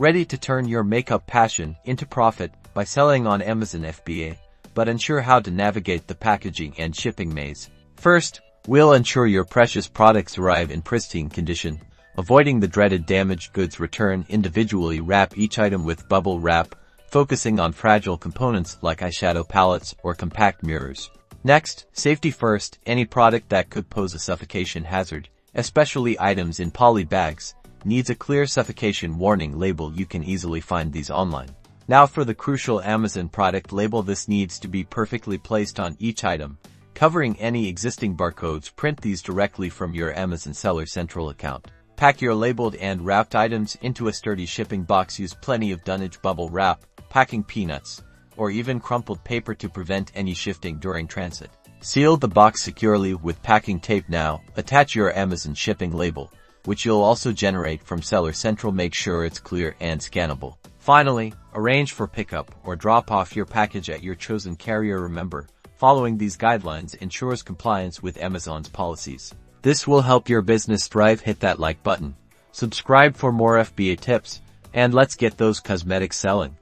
Ready to turn your makeup passion into profit by selling on Amazon FBA, but unsure how to navigate the packaging and shipping maze? First, we'll ensure your precious products arrive in pristine condition, avoiding the dreaded damaged goods return. Individually wrap each item with bubble wrap, focusing on fragile components like eyeshadow palettes or compact mirrors. Next, safety first. Any product that could pose a suffocation hazard, especially items in poly bags, needs a clear suffocation warning label. You can easily find these online. Now for the crucial Amazon product label. This needs to be perfectly placed on each item, covering any existing barcodes. Print these directly from your Amazon Seller Central account. Pack your labeled and wrapped items into a sturdy shipping box. Use plenty of dunnage bubble wrap, packing peanuts, or even crumpled paper to prevent any shifting during transit. Seal the box securely with packing tape. Now, attach your Amazon shipping label, which you'll also generate from Seller Central. Make sure it's clear and scannable. Finally, arrange for pickup or drop off your package at your chosen carrier. Remember, following these guidelines ensures compliance with Amazon's policies. This will help your business thrive. Hit that like button, subscribe for more FBA tips, and let's get those cosmetics selling.